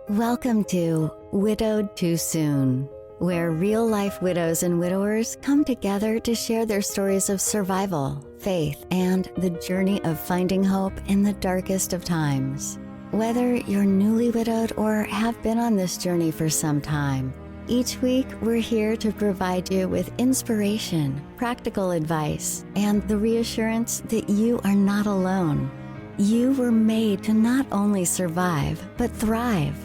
Welcome to Widowed Too Soon, where real-life widows and widowers come together to share their stories of survival, faith, and the journey of finding hope in the darkest of times. Whether you're newly widowed or have been on this journey for some time, each week we're here to provide you with inspiration, practical advice, and the reassurance that you are not alone. You were made to not only survive, but thrive.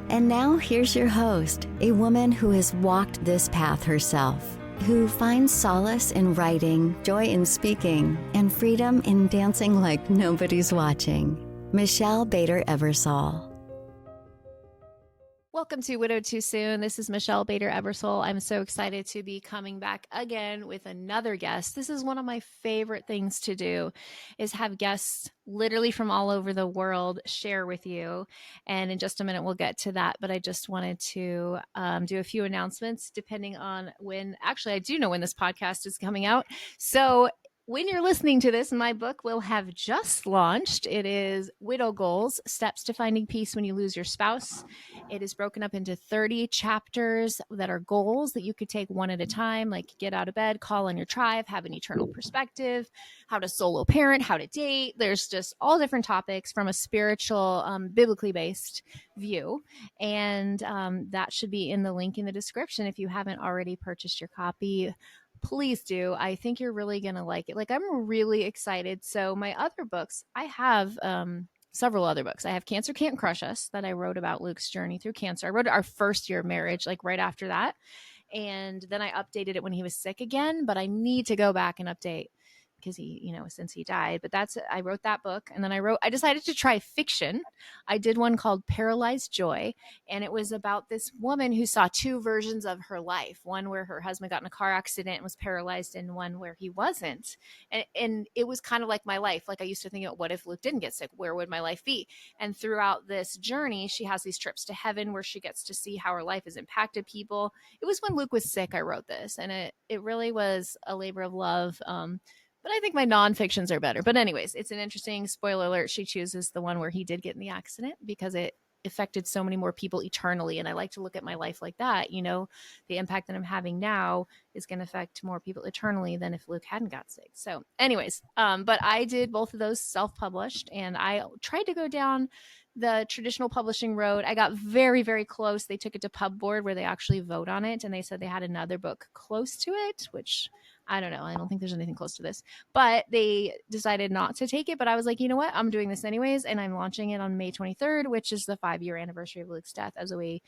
And now here's your host, a woman who has walked this path herself, who finds solace in writing, joy in speaking, and freedom in dancing like nobody's watching. Michelle Bader Ebersole. Welcome to Widowed Too Soon. This is Michelle Bader Ebersole. I'm so excited to be coming back again with another guest. This is one of my favorite things to do, is have guests literally from all over the world share with you. And in just a minute, we'll get to that. But I just wanted to do a few announcements depending on when, actually, I do know when this podcast is coming out. So when you're listening to this, my book will have just launched. It is Widow Goals, Steps to Finding Peace When You Lose Your Spouse. It is broken up into 30 chapters that are goals that you could take one at a time, like get out of bed, call on your tribe, have an eternal perspective, how to solo parent, how to date. There's just all different topics from a spiritual, biblically based view. And that should be in the link in the description if you haven't already purchased your copy. Please do. I think you're really going to like it. Like, I'm really excited. So my other books, I have several other books. I have Cancer Can't Crush Us, that I wrote about Luke's journey through cancer. I wrote our first year of marriage, like right after that. And then I updated it when he was sick again, but I need to go back and update because he, since he died. But I wrote that book. And then I decided to try fiction. I did one called Paralyzed Joy. And it was about this woman who saw two versions of her life. One where her husband got in a car accident and was paralyzed, and one where he wasn't. And it was kind of like my life. Like, I used to think, what if Luke didn't get sick? Where would my life be? And throughout this journey, she has these trips to heaven where she gets to see how her life has impacted people. It was when Luke was sick I wrote this. And it really was a labor of love. But I think my nonfictions are better. But anyways, it's an interesting, spoiler alert, she chooses the one where he did get in the accident because it affected so many more people eternally. And I like to look at my life like that. The impact that I'm having now is going to affect more people eternally than if Luke hadn't got sick. So anyways, but I did both of those self-published, and I tried to go down the traditional publishing road. I got very, very close. They took it to Pub Board where they actually vote on it. And they said they had another book close to it, which I don't know. I don't think there's anything close to this, but they decided not to take it. But I was like, you know what? I'm doing this anyways. And I'm launching it on May 23rd, which is the 5-year anniversary of Luke's death, as a way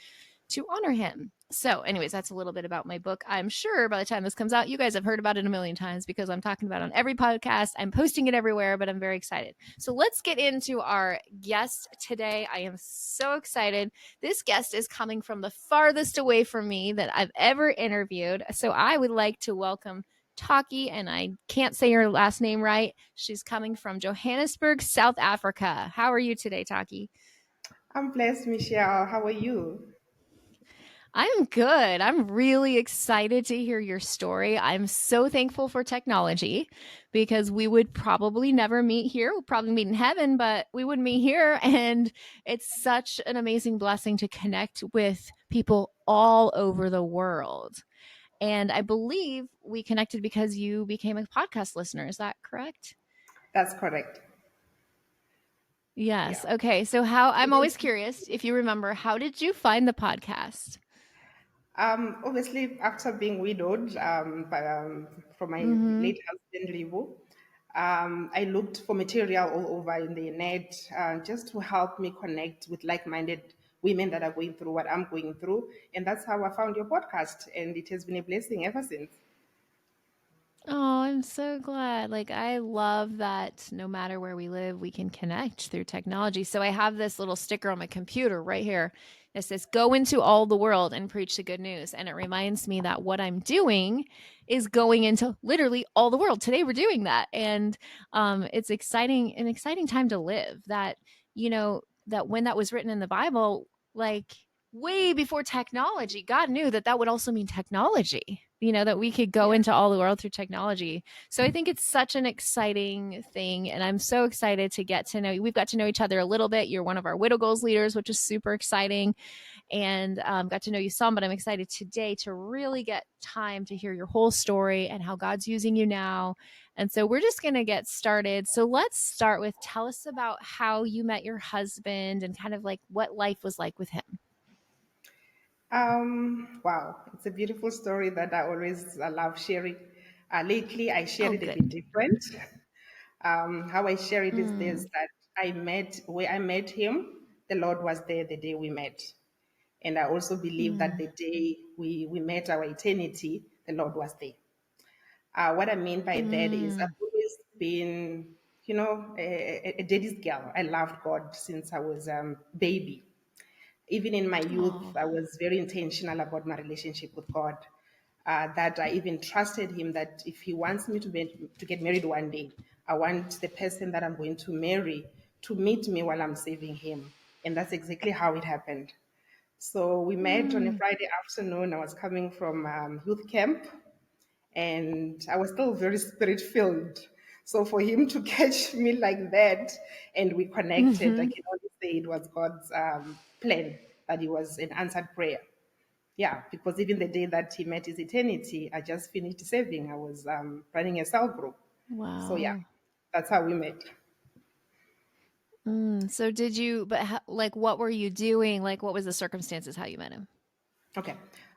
to honor him. So anyways, that's a little bit about my book. I'm sure by the time this comes out, you guys have heard about it a million times because I'm talking about it on every podcast. I'm posting it everywhere, but I'm very excited. So let's get into our guest today. I am so excited. This guest is coming from the farthest away from me that I've ever interviewed. So I would like to welcome Takie, and I can't say her last name right. She's coming from Johannesburg, South Africa. How are you today, Takie? I'm blessed, Michelle. How are you? I'm good. I'm really excited to hear your story. I'm so thankful for technology because we would probably never meet here. We'll probably meet in heaven, but we wouldn't meet here. And it's such an amazing blessing to connect with people all over the world. And I believe we connected because you became a podcast listener. Is that correct? That's correct. Yes. Yeah. Okay. So I'm always curious, if you remember, how did you find the podcast? Obviously, after being widowed from my late husband, Livo, I looked for material all over in the net just to help me connect with like-minded women that are going through what I'm going through. And that's how I found your podcast. And it has been a blessing ever since. Oh, I'm so glad. Like, I love that no matter where we live, we can connect through technology. So I have this little sticker on my computer right here that says, go into all the world and preach the good news. And it reminds me that what I'm doing is going into literally all the world. Today we're doing that. And it's exciting, an exciting time to live that, that when that was written in the Bible, like way before technology, God knew that would also mean technology. that we could go Yeah. into all the world through technology. So I think it's such an exciting thing. And I'm so excited to get to know you. We've got to know each other a little bit. You're one of our Widow Goals leaders, which is super exciting. And got to know you some, but I'm excited today to really get time to hear your whole story and how God's using you now. And so we're just going to get started. So let's start with, tell us about how you met your husband and kind of like what life was like with him. Wow, it's a beautiful story that I always love sharing. Lately, I share Oh, it a good. bit different. How I share it is this: Mm, that where I met him, the Lord was there the day we met. And I also believe that mm, the day we met our eternity, the Lord was there. What I mean by that is I've mm. always been, a daddy's girl. I loved God since I was baby. Even in my youth, Oh. I was very intentional about my relationship with God. That I even trusted Him that if He wants me to get married one day, I want the person that I'm going to marry to meet me while I'm serving Him. And that's exactly how it happened. So we met on a Mm, Friday afternoon. I was coming from youth camp, and I was still very spirit filled. So for him to catch me like that and we connected, I hmm. can only say it was God's plan, that it was an answered prayer. Yeah, because even the day that he met his eternity, I just finished serving. I was running a cell group. So yeah, Wow. that's how we met. So did you, but like, what were you doing? Like, what was the circumstances how you met him? Okay.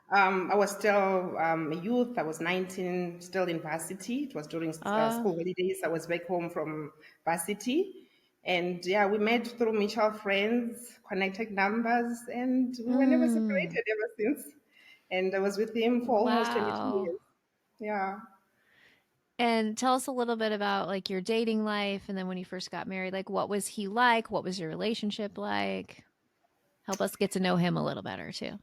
I was still a youth. I was 19, still in varsity. It was during Uh, school holidays. I was back home from varsity. And yeah, we met through mutual friends, connected numbers, and we were never mm, separated ever since. And I was with him for almost 22 wow. years. Yeah. And tell us a little bit about like your dating life and then when you first got married, like what was he like? What was your relationship like? Help us get to know him a little better too.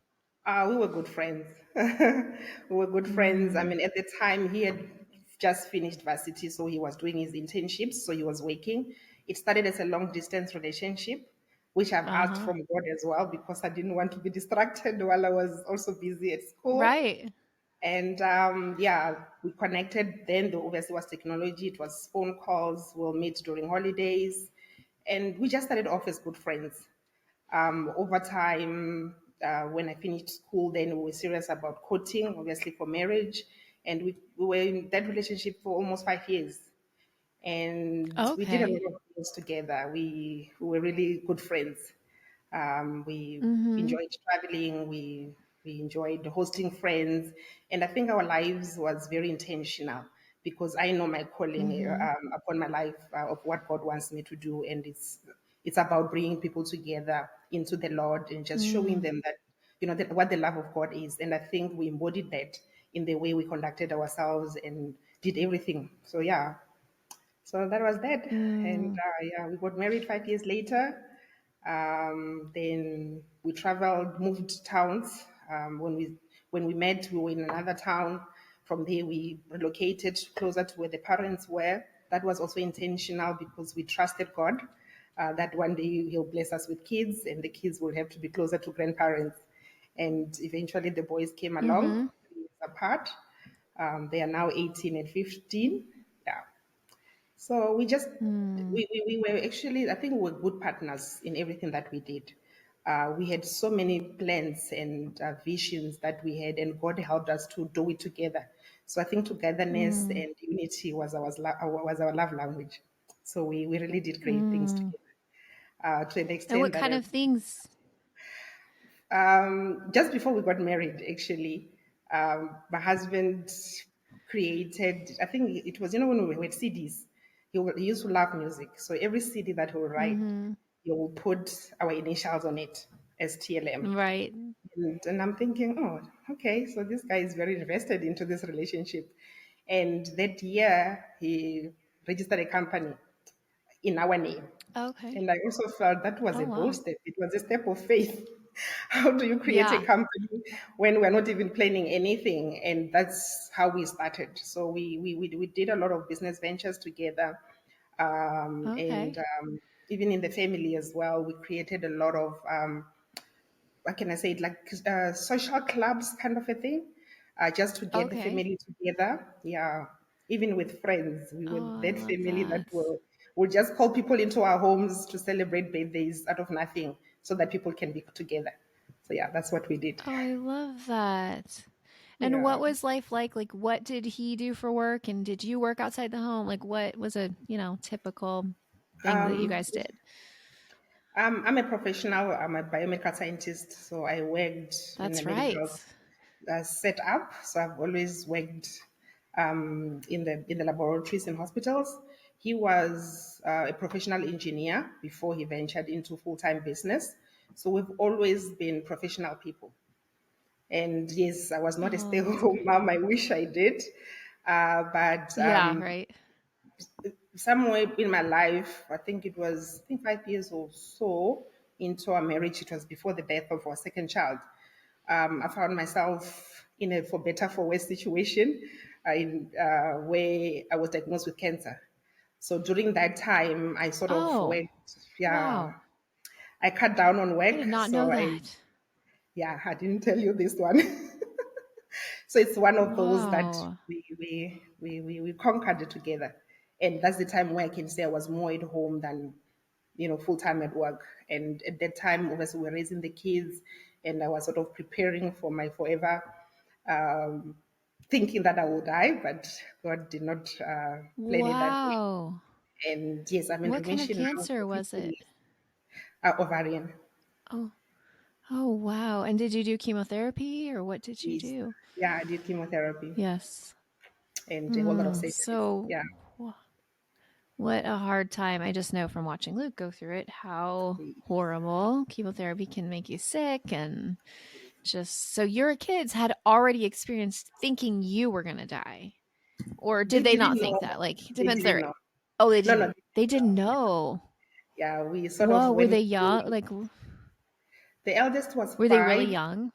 We were good friends. We were good friends. I Mm, mean, at the time, he had just finished varsity, so he was doing his internships, so he was working. It started as a long distance relationship, which I've asked uh-huh. from God as well because I didn't want to be distracted while I was also busy at school. Right. And yeah, we connected. Then there obviously was technology. It was phone calls. We'll meet during holidays, and we just started off as good friends. Over time, when I finished school, then we were serious about courting, obviously for marriage, and we were in that relationship for almost 5 years, and we did a Okay. lot of things together. We were really good friends. We Mm-hmm. enjoyed traveling. We enjoyed hosting friends, and I think our lives was very intentional because I know my calling Mm-hmm. upon my life of what God wants me to do, and it's about bringing people together into the Lord and just showing Mm, them that that what the love of God is. And I think we embodied that in the way we conducted ourselves and did everything. So yeah, so that was that. And mm, yeah, we got married 5 years later. Then we traveled, moved towns. When we met, we were in another town. From there, we relocated closer to where the parents were. That was also intentional because we trusted God that one day He'll bless us with kids, and the kids will have to be closer to grandparents. And eventually, the boys came along, mm-hmm. 3 years apart. They are now 18 and 15. Yeah. So we just Mm, we were actually, I think we were good partners in everything that we did. We had so many plans and visions that we had, and God helped us to do it together. So I think togetherness mm, and unity was our love language. So we really did great things mm. together to an And what extent that kind of things? just before we got married, actually, my husband created, I think it was, when we had CDs, he used to love music. So every CD that he will write, Mm-hmm. he will put our initials on it as TLM. Right. And I'm thinking, oh, okay, so this guy is very invested into this relationship. And that year, he registered a company in our name. Okay. And I also felt that was Oh, a bold wow. step. It was a step of faith. How do you create a Yeah. company when we're not even planning anything? And that's how we started. So we did a lot of business ventures together. And Okay. even in the family as well, we created a lot of, what can I say, like social clubs kind of a thing. just to get the Okay. family together. Yeah, even with friends, we were Oh, I that love family that that. will just call people into our homes to celebrate birthdays out of nothing, so that people can be together. So yeah, that's what we did. Oh, I love that. And what Yeah. was life like? Like, what did he do for work? And did you work outside the home? Like, what was a, typical thing that you Um, guys did? I'm a professional. I'm a biomedical scientist, so I worked in the That's right. medical setup. So I've always worked in the laboratories and hospitals. He was a professional engineer before he ventured into full time business. So we've always been professional people. And yes, I was not a Oh, stay that's home great. mom. I wish I did. But Yeah, right. somewhere in my life, I think it was, I think 5 years or so into our marriage, it was before the birth of our second child. I found myself in a for better for worse situation where I was diagnosed with cancer. So during that time, I sort of Oh, went, yeah, wow. I cut down on I work. did not know So that. yeah, I didn't tell you this one. So it's one of those that Wow. we conquered it together. And that's the time where I can say I was more at home than, full time at work. And at that time, obviously, we were raising the kids, and I was sort of preparing for my forever, thinking that I would die, but God did not plan it that way. Wow. And yes, I'm in What kind of remission now cancer for was 15 it? years. Ovarian. Oh, oh, wow. And did you do chemotherapy or what did you Yes. do? Yeah, I did chemotherapy Yes. and a whole lot of surgeries. So Yeah. what a hard time. I just know from watching Luke go through it how horrible chemotherapy can make you sick. And just so your kids had already experienced thinking you were going to die. Or They did they didn't not think know. that? Like, it They depends. didn't Their, know. oh, they No, no, didn't. they They didn't know. didn't know. Yeah, we sort of Whoa. Were went they through. young? Like, The eldest was were they really 5. young?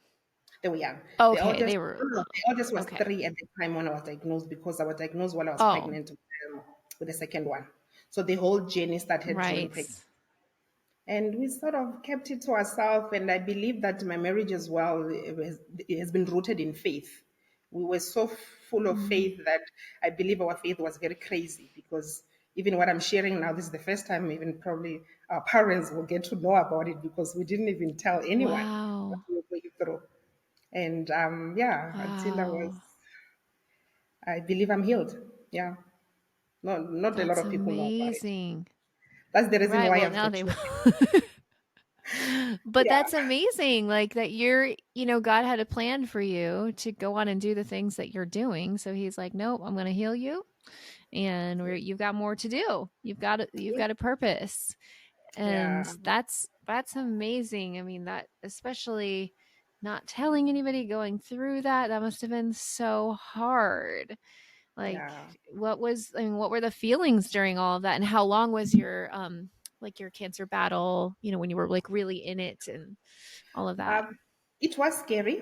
They were young. The Okay. eldest, They were, no, no, the eldest was okay. 3 at the time when I was diagnosed, because I was diagnosed while I was Oh, pregnant with the second one. So the whole journey started during right. pregnancy. And we sort of kept it to ourselves. And I believe that my marriage as well, it has been rooted in faith. We were so full of Mm, faith that I believe our faith was very crazy, because even what I'm sharing now, this is the first time even probably our parents will get to know about it, because we didn't even tell anyone what wow. we were going through. And yeah, until Wow. I believe I'm healed. Yeah. Not a lot That's of people know about it. amazing. That's the reason Right. why Well, I've now got they will. children. But Yeah. that's amazing. Like that God had a plan for you to go on and do the things that you're doing. So he's like, nope, I'm going to heal you. And you've got more to do. You've got a purpose. And Yeah. that's amazing. I mean, that especially not telling anybody, going through that must have been so hard. Like Yeah. what were the feelings during all of that? And how long was your like your cancer battle, when you were like really in it and all of that? Um, it was scary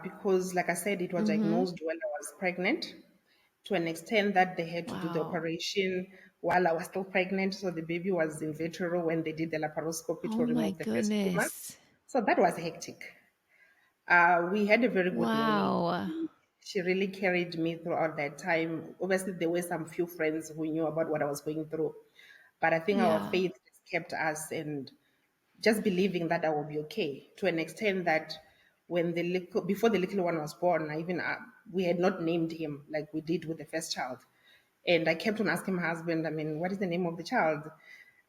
because, like I said, it was Mhm. diagnosed when I was pregnant, to an extent that they had to do the Wow. operation while I was still pregnant. So the baby was in vitro when they did the laparoscopy to Oh my remove the first tumor. goodness. So that was hectic. We had a very good nanny. Wow. She really carried me throughout that time. Obviously, there were some few friends who knew about what I was going through, but I think our Yeah. faith just kept us, and just believing that I will be okay, to an extent that before the little one was born, we had not named him like we did with the first child. And I kept on asking my husband, I mean, what is the name of the child?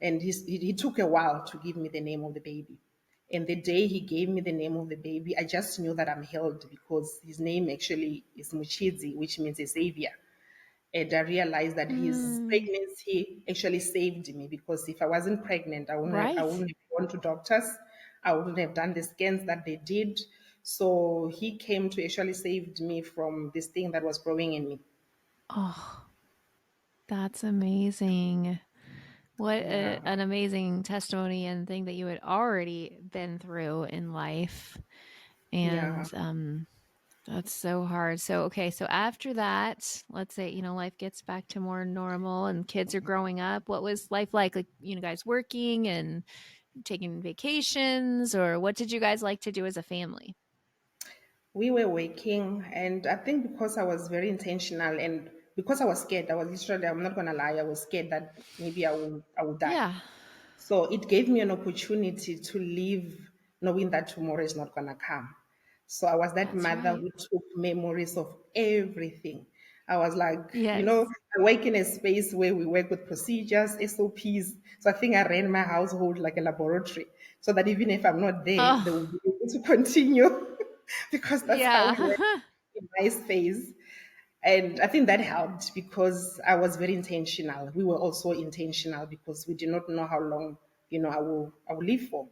And he took a while to give me the name of the baby. And the day he gave me the name of the baby, I just knew that I'm healed, because his name actually is Muchidzi, which means a savior. And I realized that his Mm, pregnancy actually saved me, because if I wasn't pregnant, I right. wouldn't have gone to doctors. I wouldn't have done the scans that they did. So he came to actually save me from this thing that was growing in me. Oh, that's amazing. Yeah, An amazing testimony and thing that you had already been through in life. yeah. And that's so hard. So, okay, so after that, let's say, life gets back to more normal and kids are growing up. What was life like? Like, guys working and taking vacations, or what did you guys like to do as a family? We were working, and I think because I was very intentional and because I was scared, I was literally, I'm not gonna lie, I was scared that maybe I will die. Yeah. So it gave me an opportunity to live knowing that tomorrow is not gonna come. So I was that That's mother right. who took memories of everything. I was like, Yes. I work in a space where we work with procedures, SOPs. So I think I ran my household like a laboratory so that even if I'm not there, they Oh, will be able to continue because that's how we yeah. work in my space. And I think that helped because I was very intentional. We were also intentional because we did not know how long, I will live for.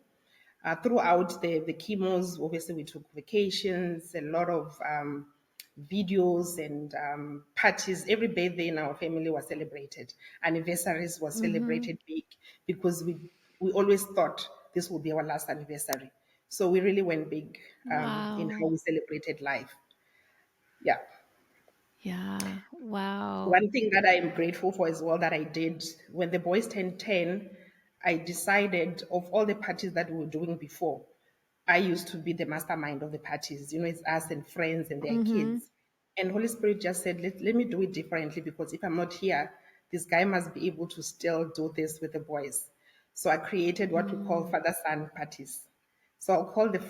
Throughout the chemos, obviously we took vacations, a lot of videos and parties. Every birthday in our family was celebrated. Anniversaries was Mm-hmm. celebrated big because we always thought this will be our last anniversary. So we really went big in how Wow. we celebrated life. Yeah. Yeah. Wow. One thing that I am grateful for as well that I did when the boys turned 10, I decided of all the parties that we were doing before, I used to be the mastermind of the parties. It's us and friends and their Mm-hmm. kids. And Holy Spirit just said, let me do it differently because if I'm not here, this guy must be able to still do this with the boys. So I created what we call Mm. father-son parties. So I'll call the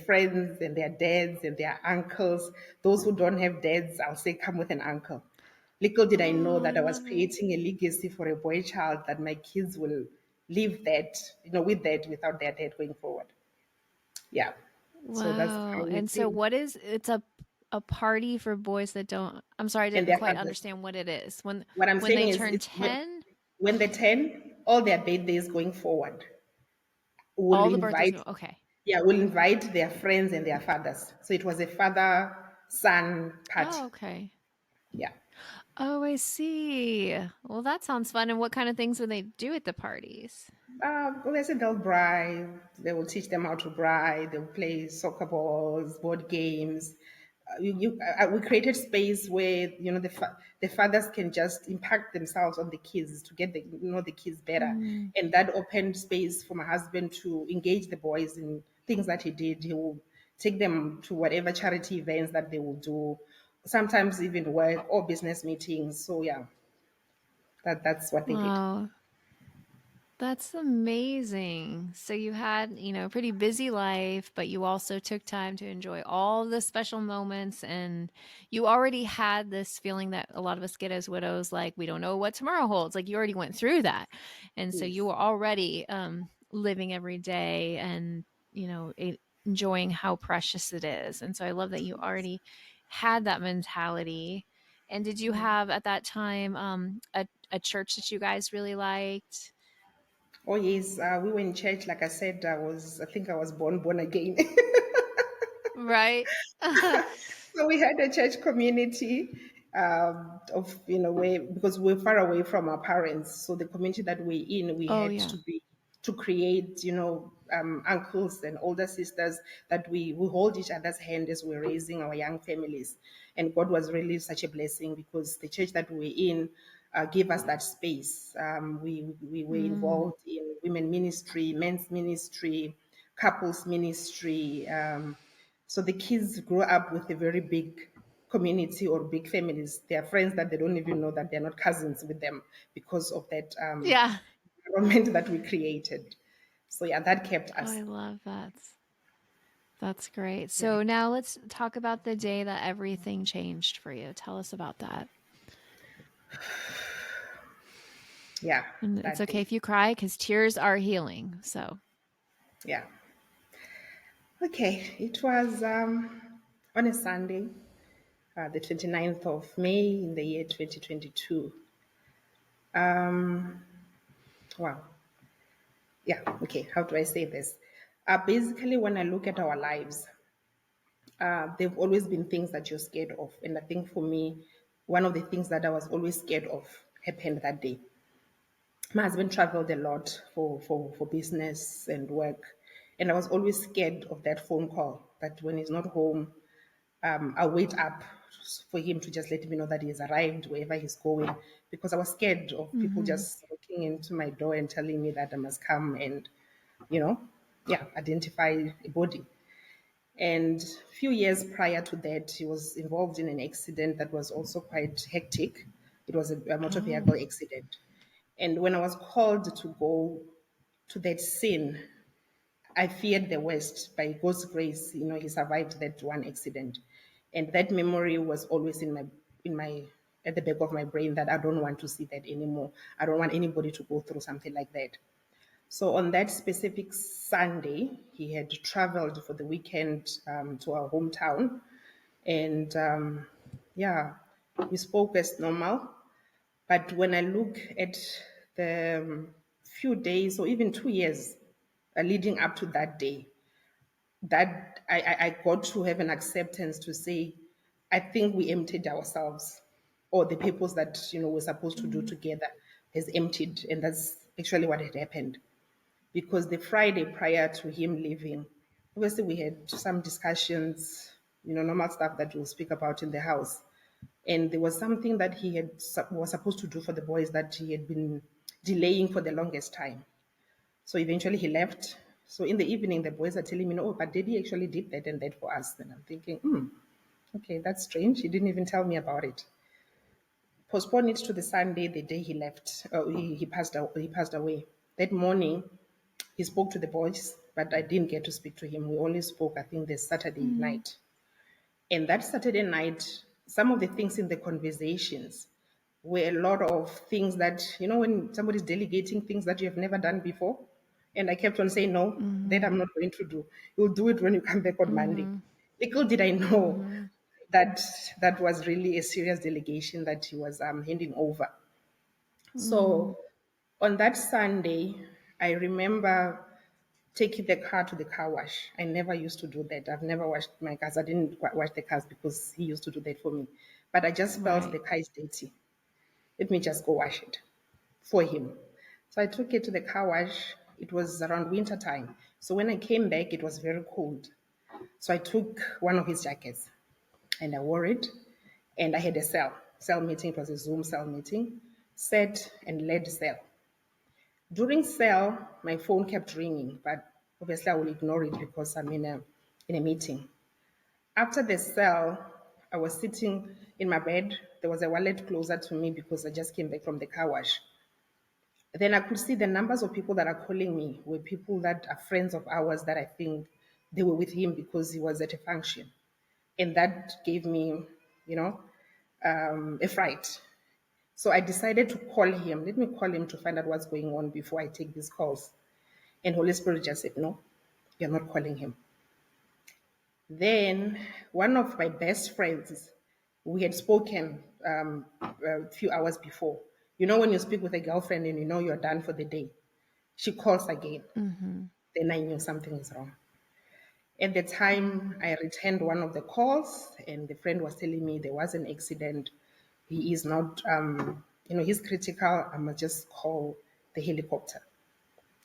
friends and their dads and their uncles. Those who don't have dads, I'll say, come with an uncle. Little did I know Oh, I that I was love it. creating a legacy for a boy child that my kids will live that, with that without their dad going forward. Yeah. So that's how Wow. And we've so been. what is it's a party for boys that don't I'm sorry, I And didn't their quite fathers. understand what it is. When What I'm when saying they is, turn it's 10, when they're 10, all their birthdays going forward will all the birthdays invite, go, okay. yeah, will invite their friends and their fathers. So it was a father son party. Oh, okay. Yeah. Oh, I see. Well, that sounds fun. And what kind of things would they do at the parties? Obviously, they'll braai. They will teach them how to braai. They'll play soccer balls, board games. We created space where the fathers can just impact themselves on the kids to get the kids better, Mm. and that opened space for my husband to engage the boys in things that he did. He will take them to whatever charity events that they will do, sometimes even work or business meetings. So yeah, that's what they did. Wow. That's amazing. So you had, a pretty busy life, but you also took time to enjoy all the special moments. And you already had this feeling that a lot of us get as widows, like we don't know what tomorrow holds. Like you already went through that. And so you Yes. were already living every day and, enjoying how precious it is. And so I love that you already had that mentality. And did you have at that time a church that you guys really liked? Oh yes, we were in church. Like I said, I think I was born again. Right? So we had a church community of where because we're far away from our parents. So the community that we're in, we Oh, had yeah. to create uncles and older sisters that we hold each other's hand as we're raising our young families. And God was really such a blessing because the church that we're in gave us that space. We were Mm. involved in women ministry, men's ministry, couples ministry. So the kids grow up with a very big community or big families. They are friends that they don't even know that they're not cousins with them because of that Yeah. environment that we created. So yeah, that kept Oh, us. I love that. That's great. Yeah, So now let's talk about the day that everything changed for you. Tell us about that. yeah, And it's that okay day. if you cry because tears are healing. So, Yeah. Okay, it was on a Sunday, the 29th of May in the year 2022. Wow. Yeah, okay, how do I say this? Basically, when I look at our lives, there have always been things that you're scared of. And I think for me, one of the things that I was always scared of happened that day. My husband traveled a lot for business and work. And I was always scared of that phone call that when he's not home, I'll wait up for him to just let me know that he has arrived wherever he's going because I was scared of people hmm just walking into my door and telling me that I must come and, you know, yeah, identify a body. And a few years prior to that, he was involved in an accident that was also quite hectic. It was a motor Oh. vehicle accident. And when I was called to go to that scene, I feared the worst. By God's grace, he survived that one accident. And that memory was always in my at the back of my brain that I don't want to see that anymore. I don't want anybody to go through something like that. So on that specific Sunday, he had traveled for the weekend to our hometown. And yeah, we spoke as normal. But when I look at the few days or even 2 years leading up to that day, that I got to have an acceptance to say, I think we emptied ourselves, or the purpose that we're supposed to do Mm. together has emptied, and that's actually what had happened. Because the Friday prior to him leaving, obviously we had some discussions, normal stuff that we'll speak about in the house, and there was something that he was supposed to do for the boys that he had been delaying for the longest time. So eventually he left. So in the evening, the boys are telling me, no, but Daddy actually did that and that for us. And I'm thinking, okay, that's strange. He didn't even tell me about it. Postpone it to the Sunday, the day he left. He passed away. That morning, he spoke to the boys, but I didn't get to speak to him. We only spoke, I think, the Saturday Mm. night. And that Saturday night, some of the things in the conversations were a lot of things that, when somebody's delegating things that you have never done before. And I kept on saying, no, that Mhm. I'm not going to do. You'll do it when you come back on Monday. Mhm. Little did I know Mhm. that that was really a serious delegation that he was handing over. Mm. So on that Sunday, I remember taking the car to the car wash. I never used to do that. I've never washed my cars. I didn't wash the cars because he used to do that for me. But I just felt Right. the car is dirty. Let me just go wash it for him. So I took it to the car wash. It was around winter time. So when I came back, it was very cold. So I took one of his jackets and I wore it. And I had a cell meeting. It was a Zoom cell meeting. Sat and led cell. During cell, my phone kept ringing, but obviously I will ignore it because I'm in a meeting. After the cell, I was sitting in my bed. There was a wallet closer to me because I just came back from the car wash. Then I could see the numbers of people that are calling me were people that are friends of ours that I think they were with him because he was at a function. And that gave me, a fright. So I decided to call him. Let me call him to find out what's going on before I take these calls. And Holy Spirit just said, no, you're not calling him. Then one of my best friends, we had spoken a few hours before. When you speak with a girlfriend and you're done for the day, she calls again. Mhm. Then I knew something is wrong. At the time, I returned one of the calls, and the friend was telling me there was an accident. He is not, he's critical. I must just call the helicopter.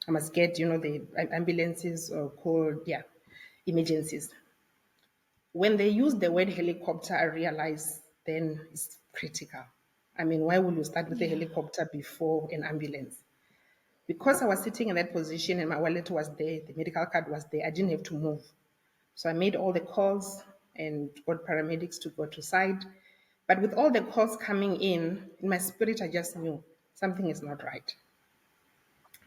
I must get, the ambulances called, emergencies. When they use the word helicopter, I realize then it's critical. I mean, why would you start with a Yeah. helicopter before an ambulance? Because I was sitting in that position and my wallet was there, the medical card was there, I didn't have to move. So I made all the calls and got paramedics to go to site. But with all the calls coming in my spirit, I just knew something is not right.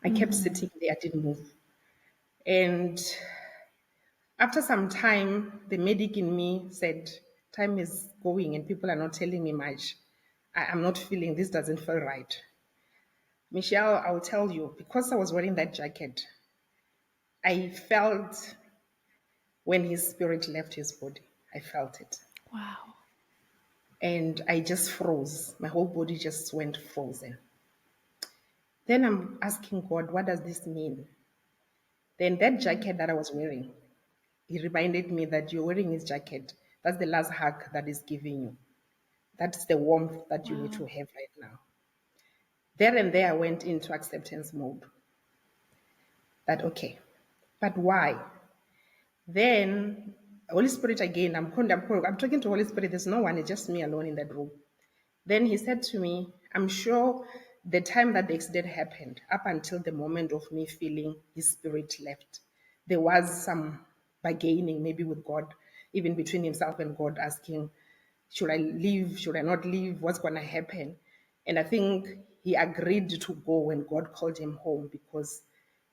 I kept Mhm. sitting there, I didn't move. And after some time, the medic in me said, time is going and people are not telling me much. I'm not feeling, this doesn't feel right. Michelle, I'll tell you, because I was wearing that jacket, I felt when his spirit left his body. I felt it. Wow. And I just froze. My whole body just went frozen. Then I'm asking God, what does this mean? Then that jacket that I was wearing, he reminded me that you're wearing his jacket. That's the last hug that is giving you. That's the warmth that you need to Wow. have right now. There and there, I went into acceptance mode. That, okay, but why? Then, Holy Spirit again, I'm talking to Holy Spirit. There's no one, it's just me alone in that room. Then he said to me, I'm sure the time that the accident happened, up until the moment of me feeling his spirit left, there was some bargaining maybe with God, even between himself and God, asking, should I leave? Should I not leave? What's going to happen? And I think he agreed to go when God called him home because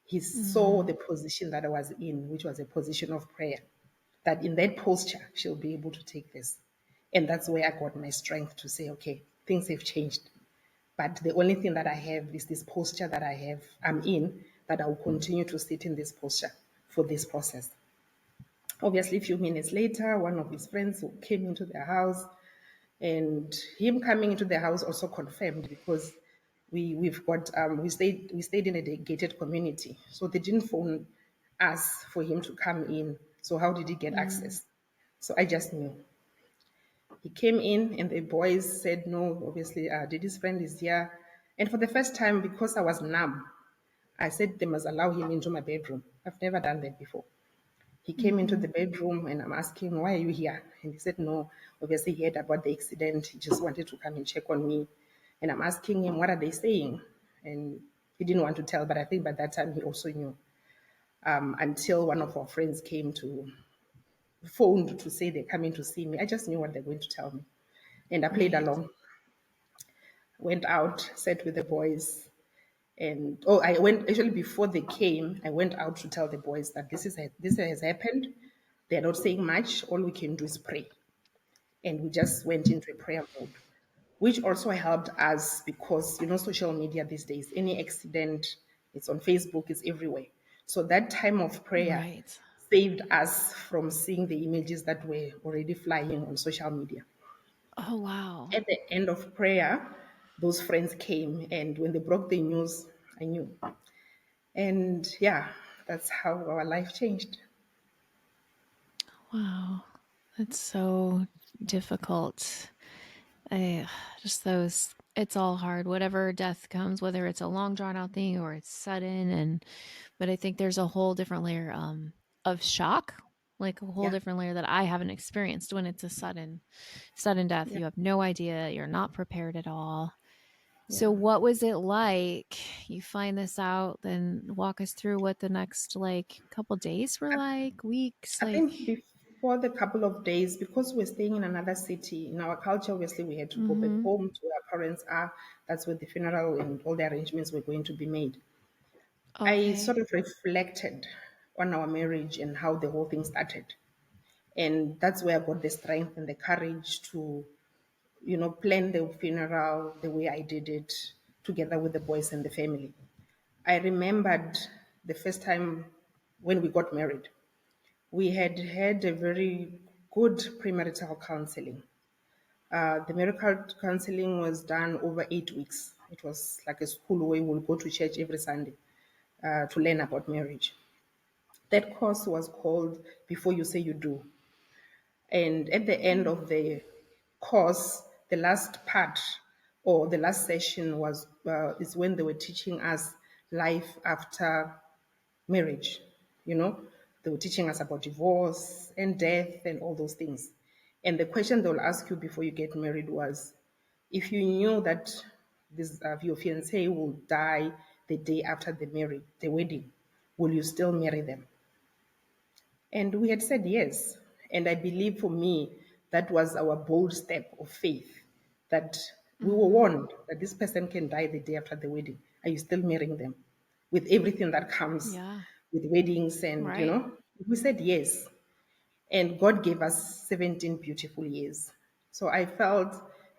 he saw the position that I was in, which was a position of prayer, that in that posture, she'll be able to take this. And that's where I got my strength to say, okay, things have changed. But the only thing that I have is this posture that I'm in, that I will continue to sit in this posture for this process. Obviously, a few minutes later, one of his friends came into the house, and him coming into the house also confirmed because we stayed in a gated community, so they didn't phone us for him to come in. So how did he get access? So I just knew. He came in, and the boys said no. Obviously, Didi's friend is here, and for the first time, because I was numb, I said they must allow him into my bedroom. I've never done that before. He came into the bedroom and I'm asking, why are you here? And he said, no, obviously he heard about the accident. He just wanted to come and check on me. And I'm asking him, what are they saying? And he didn't want to tell, but I think by that time he also knew. Until one of our friends phoned to say they're coming to see me. I just knew what they're going to tell me. And I played Right. along, went out, sat with the boys. And I went actually before they came. I went out to tell the boys that this has happened. They're not saying much. All we can do is pray, and we just went into a prayer mode, which also helped us because social media these days. Any accident, it's on Facebook, it's everywhere. So that time of prayer Right. saved us from seeing the images that were already flying on social media. Oh, wow. At the end of prayer, those friends came, and when they broke the news, I knew. And yeah, that's how our life changed. Wow. That's so difficult. I just those it's all hard. Whatever death comes, whether it's a long drawn out thing or it's sudden, and but I think there's a whole different layer of shock, like a whole Yeah, different layer that I haven't experienced when it's a sudden death. yeah, You have no idea, you're not prepared at all. yeah. So what was it like? You find this out, then walk us through what the next like couple days were like, weeks, I like think before the couple of days, because we're staying in another city, in our culture, obviously we had to go back home to where our parents are. That's where the funeral and all the arrangements were going to be made. I okay. sort of reflected on our marriage and how the whole thing started. And that's where I got the strength and the courage to, plan the funeral the way I did it together with the boys and the family. I remembered the first time when we got married. We had had a very good premarital counseling. The marital counseling was done over 8 weeks. It was like a school where we would go to church every Sunday to learn about marriage. That course was called Before You Say You Do. And at the end of the course, the last part or the last session is when they were teaching us life after marriage. You know, they were teaching us about divorce and death and all those things. And the question they'll ask you before you get married was, if you knew that your fiance will die the day after the wedding, will you still marry them? And we had said yes. And I believe for me, that was our bold step of faith, that we were Mhm. warned that this person can die the day after the wedding. Are you still marrying them? With everything that comes Yeah. with weddings and, Right. we said yes. And God gave us 17 beautiful years. So I felt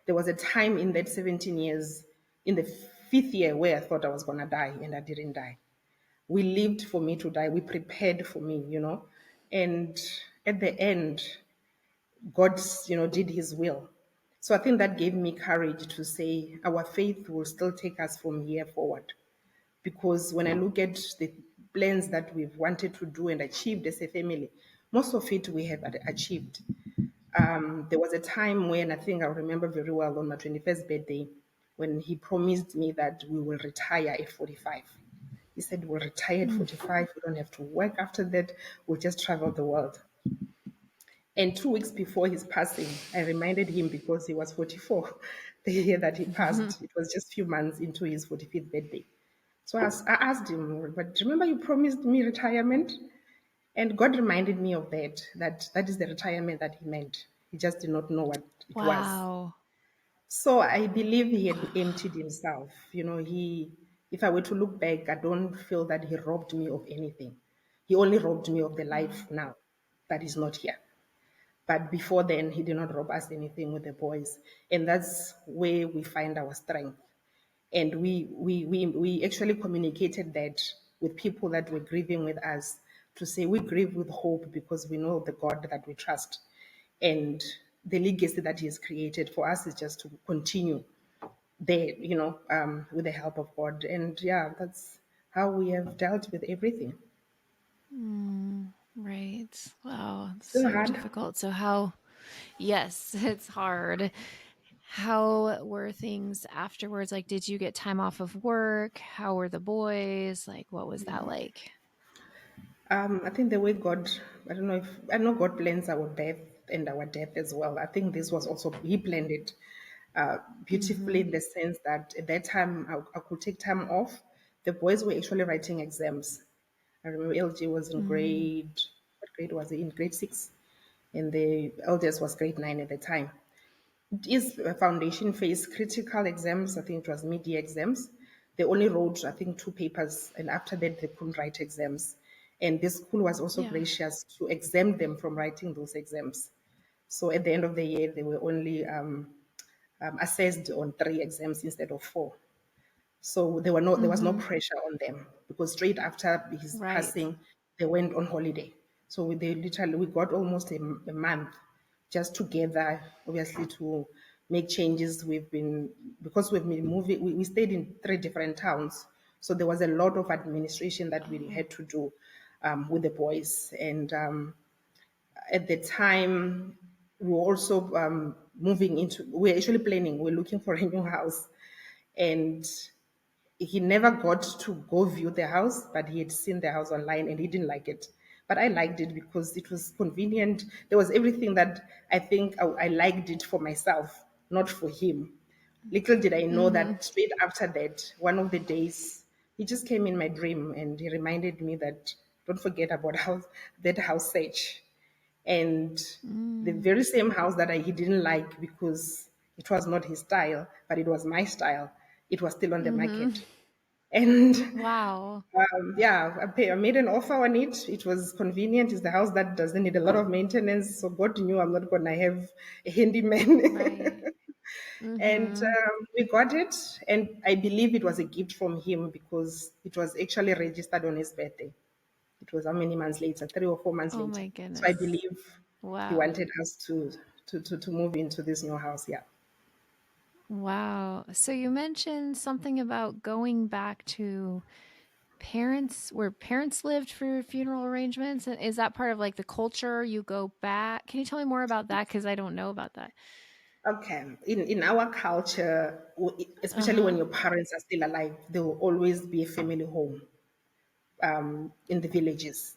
there was a time in that 17 years, in the fifth year, where I thought I was going to die and I didn't die. We lived for me to die. We prepared for me. And at the end, God, did his will. So I think that gave me courage to say our faith will still take us from here forward. Because when I look at the plans that we've wanted to do and achieved as a family, most of it we have achieved. There was a time when I think I remember very well on my 21st birthday when he promised me that we will retire at 45. He said, we'll retire at Mm. 45. We don't have to work after that. We'll just travel the world. And 2 weeks before his passing, I reminded him because he was 44 the year that he passed. It was just a few months into his 45th birthday. So I asked him, but remember you promised me retirement? And God reminded me of that is the retirement that he meant. He just did not know what it was. Wow. So I believe he had emptied himself. If I were to look back, I don't feel that he robbed me of anything. He only robbed me of the life now that is not here. But before then, he did not rob us anything with the boys. And that's where we find our strength. And we actually communicated that with people that were grieving with us to say we grieve with hope because we know the God that we trust. And the legacy that he has created for us is just to continue there, with the help of God. And yeah, that's how we have dealt with everything. Right. Wow. It's Still so hard. difficult. So how, yes, it's hard. How were things afterwards? Like, did you get time off of work? How were the boys? Like, what was that like? I think the way God, I know God plans our birth and our death as well. I think this was also, He planned it beautifully Mm-hmm. in the sense that at that time I could take time off. The boys were actually writing exams. I remember LG was in Mm, what grade was he? In grade six. And the eldest was grade nine at the time. It is a foundation phase critical exams. I think it was mid-year exams. They only wrote, I think, two papers, and after that, they couldn't write exams. And this school was also yeah. gracious to exempt them from writing those exams. So at the end of the year, they were only assessed on three exams instead of four. So there was no Mm-hmm. pressure on them because straight after his Right. passing, they went on holiday. So we got almost a month just together, obviously to make changes. Because we've been moving, we stayed in three different towns. So there was a lot of administration that we Oh. had to do with the boys. And at the time, we were also we we're actually planning, we're looking for a new house. And he never got to go view the house, but he had seen the house online and he didn't like it. But I liked it because it was convenient. There was everything that I think I liked it for myself, not for him. Little did I know Mm-hmm. that straight after that, one of the days, he just came in my dream and he reminded me that don't forget about that house search. And the Mm, very same house that he didn't like because it was not his style, but it was my style, it was still on the mm-hmm. market. And Wow. yeah, I made an offer on it. It was convenient. It's the house that doesn't need a lot of maintenance. So God knew I'm not going to have a handyman. Right. And Mm-hmm. we got it. And I believe it was a gift from him because it was actually registered on his birthday. It was how many months later? 3 or 4 months Oh later. my So I goodness. believe he Wow. wanted us to move into this new house. Yeah. Wow. So you mentioned something about going back to parents where parents lived for funeral arrangements. And is that part of like the culture? You go back. Can you tell me more about that? Because I don't know about that. Okay. In our culture, especially when Uh-huh. your parents are still alive, there will always be a family home in the villages.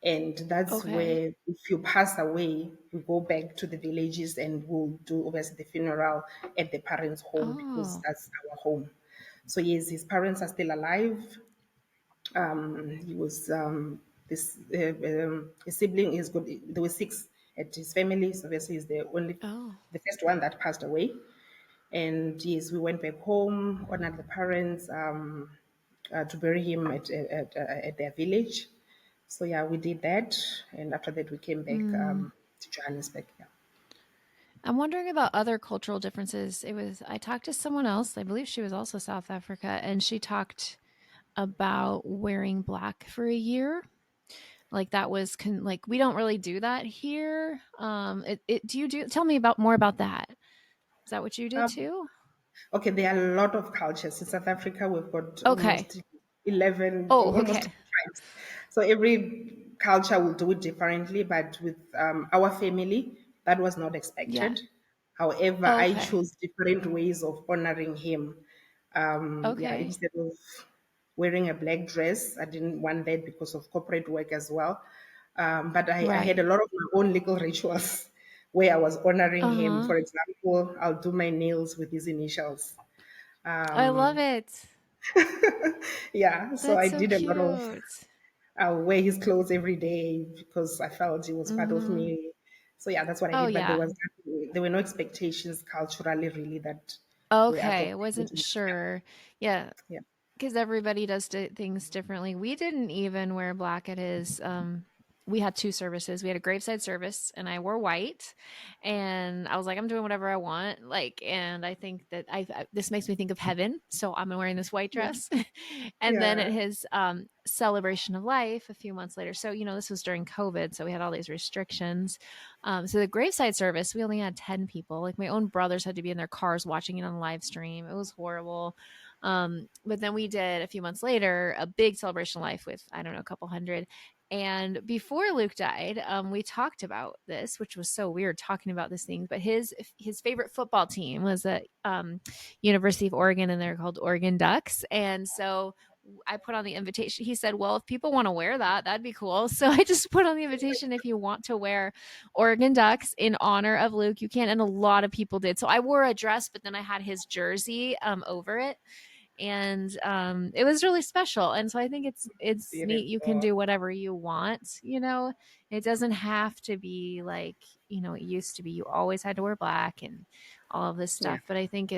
And that's Okay. where, if you pass away, we go back to the villages and we'll do obviously the funeral at the parents' home because Oh. that's our home. So, yes, his parents are still alive. He was this his sibling is good. There were six at his family. So obviously, he's Oh. the first one that passed away. And yes, we went back home, honored the parents to bury him at their village. So yeah, we did that, and after that, we came back Mm. to Johannesburg. Yeah. I'm wondering about other cultural differences. I talked to someone else, I believe she was also South Africa, and she talked about wearing black for a year. Like that was like we don't really do that here. Do you tell me about more about that? Is that what you did Um, too? Okay, there are a lot of cultures. In South Africa, we've got Okay. almost 11 or Oh, almost okay. tribes. So every culture will do it differently, but with our family, that was not Yeah. expected. However, I Okay. chose different ways of honoring him. Yeah, Okay. instead of wearing a black dress, I didn't want that because of corporate work as well. But I had Right. a lot of my own little rituals where I was honoring him. Uh-huh. For example, I'll do my nails with his initials. I love it. Yeah, so That's I so did a lot of cute. I'll wear his clothes every day because I felt he was part of Mm-hmm. me. So yeah, that's what I Oh, did. But yeah. there were no expectations culturally really that were Okay. I wasn't adopted. sure. Yeah. Yeah, Because everybody does things differently. We didn't even wear black at his. We had two services. We had a graveside service, and I wore white. And I was like, I'm doing whatever I want. Like, and I think that this makes me think of heaven. So I'm wearing this white yeah, dress. And then at yeah. his celebration of life a few months later. So this was during COVID, so we had all these restrictions. So the graveside service, we only had 10 people. Like my own brothers had to be in their cars watching it on live stream. It was horrible. But then we did a few months later a big celebration of life with, I don't know, a couple hundred. And before Luke died, we talked about this, which was so weird talking about this thing. But his favorite football team was at University of Oregon, and they're called Oregon Ducks. And so I put on the invitation. He said, "Well, if people want to wear that, that'd be cool." So I just put on the invitation, if you want to wear Oregon Ducks in honor of Luke, you can. And a lot of people did. So I wore a dress, but then I had his jersey over it, and it was really special. And so I think it's neat. You can Beautiful. do whatever you want. It doesn't have to be like it used to be. You always had to wear black and all of this Yeah. stuff. But I think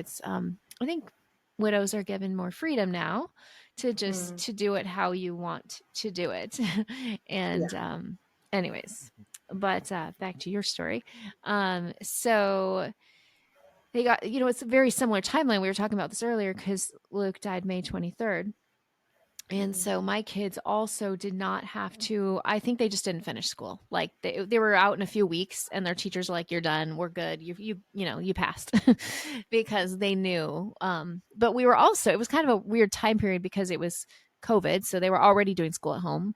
widows are given more freedom now to just Mm, to do it how you want to do it. yeah. And anyways, but back to your story. So they got, it's a very similar timeline. We were talking about this earlier because Luke died May 23rd. And Mm, so my kids also did not have to, I think they just didn't finish school. Like they were out in a few weeks, and their teachers were like, "You're done. We're good. You passed." Because they knew. But we were also, it was kind of a weird time period because it was COVID. So they were already doing school at home.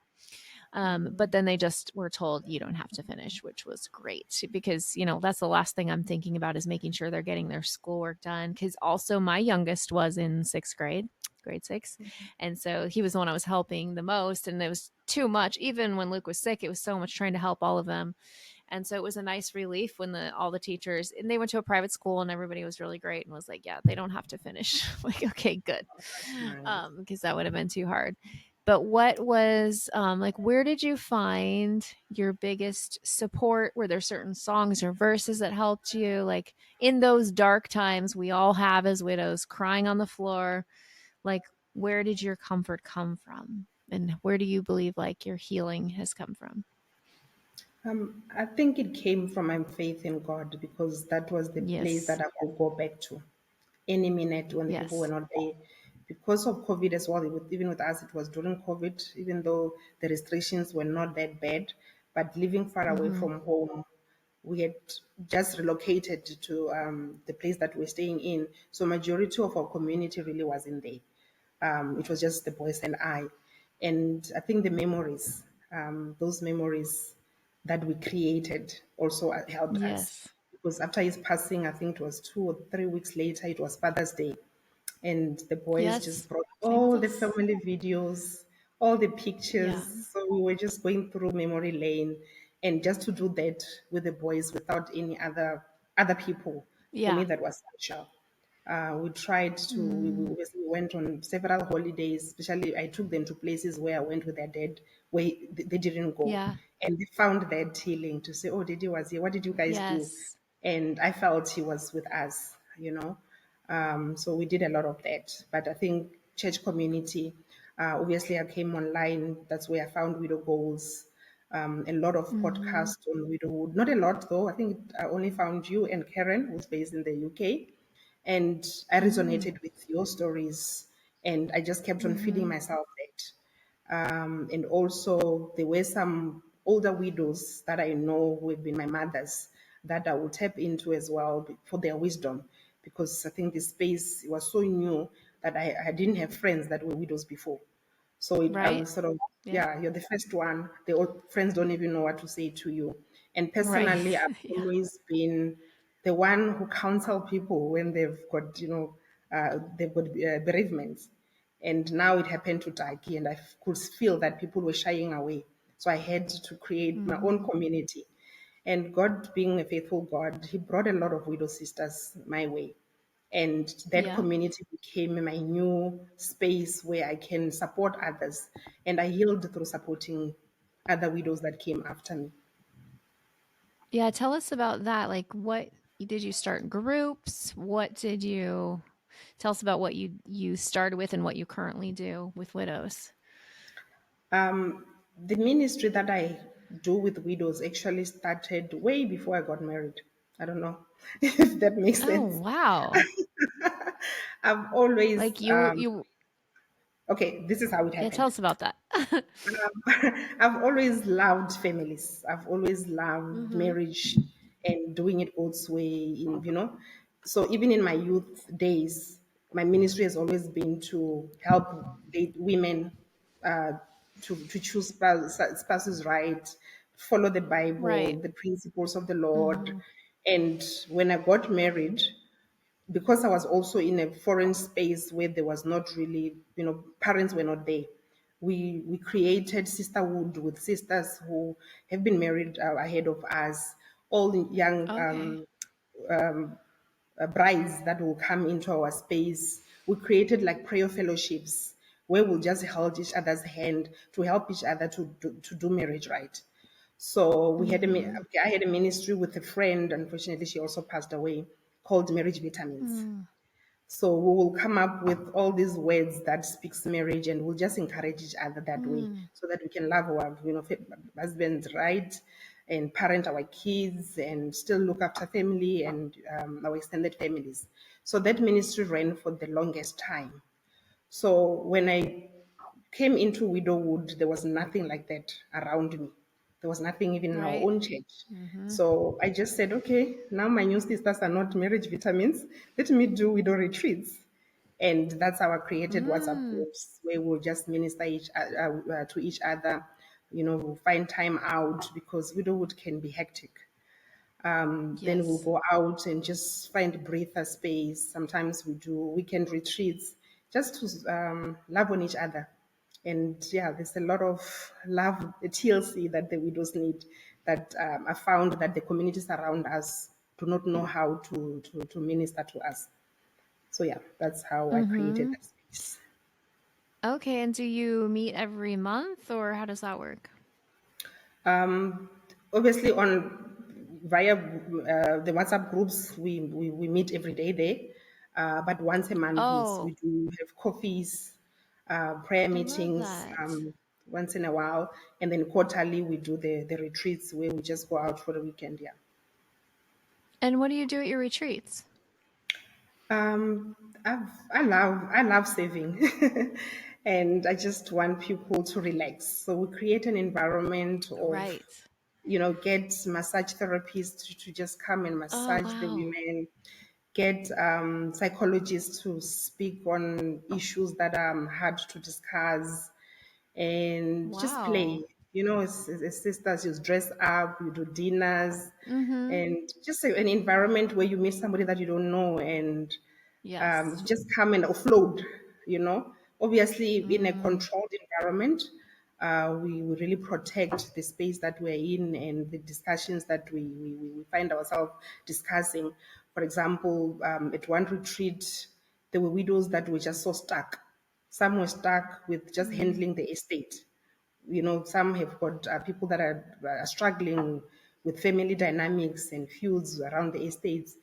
But then they just were told you don't have to finish, which was great because, that's the last thing I'm thinking about is making sure they're getting their schoolwork done. Because also my youngest was in sixth grade, grade six. And so he was the one I was helping the most. And it was too much. Even when Luke was sick, it was so much trying to help all of them. And so it was a nice relief when all the teachers, and they went to a private school, and everybody was really great and was like, yeah, they don't have to finish. Like, okay, good. that's nice. Because that would have been too hard. But what was like, where did you find your biggest support? Were there certain songs or verses that helped you? Like in those dark times we all have as widows, crying on the floor, like where did your comfort come from? And where do you believe like your healing has come from? I think it came from my faith in God because that was the place Yes. that I could go back to any minute when the people were Yes. not there. Because of COVID as well, even with us, it was during COVID, even though the restrictions were not that bad, but living far away Mm-hmm. from home, we had just relocated to the place that we're staying in. So majority of our community really wasn't there. It was just the boys and I. And I think the memories, those memories that we created also helped us. Yes. Because after his passing, I think it was 2 or 3 weeks later, it was Father's Day. And the boys Yes. just brought Same with all the us. family videos, all the Yeah. pictures. So we were just going through memory lane. And just to do that with the boys without any other people, for me, Yeah. that was special. We tried to, Mm. we went on several holidays, especially I took them to places where I went with their dad, where they didn't go. Yeah. And they found that healing to say, oh, Didi was here. What did you guys do? Yes. And I felt he was with us. So we did a lot of that. But I think church community, obviously I came online. That's where I found Widow Goals. A lot of Mm-hmm. podcasts on widowhood. Not a lot though. I think I only found you and Karen, who's based in the UK. And I Mm. resonated with your stories. And I just kept on feeding Mm-hmm. myself that. And also, there were some older widows that I know who have been my mothers that I will tap into as well for their wisdom. Because I think this space was so new that I didn't have friends that were widows before. So I Right. was sort of, Yeah. yeah, you're the first one. The old friends don't even know what to say to you. And Right. personally, I've Yeah. always been the one who counsel people when they've got bereavements. And now it happened to Taki, and could feel that people were shying away. So I had to create my own Mm-hmm. community. And God, being a faithful God, He brought a lot of widow sisters my way. And that Yeah. community became my new space where I can support others. And I healed through supporting other widows that came after me. Yeah, tell us about that. Like, what did you start groups? What did you tell us about what you started with and what you currently do with widows? The ministry that I do with widows actually started way before I got married. I don't know if that makes Oh, sense. wow. I've always, Like you okay, this is how it yeah, tell happened. us about that. I've always loved families. I've always loved Mhm. marriage and doing it God's way, So even in my youth days, my ministry has always been to help women uh, to choose spouses right, follow the Bible, Right. the principles of the Lord. Mhm. And when I got married, because I was also in a foreign space where there was not really, parents were not there. We created sisterhood with sisters who have been married ahead of us, all young Okay. brides that will come into our space. We created like prayer fellowships where we'll just hold each other's hand to help each other to do marriage right. So Mhm. I had a ministry with a friend. Unfortunately, she also passed away, called Marriage Vitamins. Mm. So we will come up with all these words that speaks marriage, and we'll just encourage each other that way, Mm. so that we can love our, husbands right, and parent our kids, and still look after family and our extended families. So that ministry ran for the longest time. So when I came into widowhood, there was nothing like that around me. There was nothing even in our Right. own church. Mhm. So I just said, okay, now my new sisters are not marriage vitamins. Let me do widow retreats. And that's how I created WhatsApp Mm. groups where we'll just minister to each other. We'll find time out because widowhood can be hectic. Then we'll Yes. go out and just find breather space. Sometimes we do weekend retreats just to love on each other. And yeah, there's a lot of love, the TLC that the widows need, that I found that the communities around us do not know how to minister to us. So yeah, that's how I created Mhm. that space. Okay, and do you meet every month or how does that work? Obviously, on via the WhatsApp groups, we meet every day there. But once a month, yes, we Oh, do have coffees, prayer I love meetings that. once in a while. And then quarterly, we do the retreats where we just go out for the weekend. Yeah. And what do you do at your retreats? Um, I love saving, and I just want people to relax. So we create an environment of, Right. get massage therapists to just come and Oh, massage the wow. women, get psychologists to speak on issues that are hard to discuss, and just Wow. play. As sisters, you dress up, you do dinners, Mhm. and just an environment where you meet somebody that you don't know, and Yes. just come and offload. you know. Obviously, in a Mm. controlled environment, we really protect the space that we're in and the discussions that we find ourselves discussing. For example, at one retreat, there were widows that were just so stuck. Some were stuck with just Mm. handling the estate. Some have got people that are struggling with family dynamics and feuds around the estates,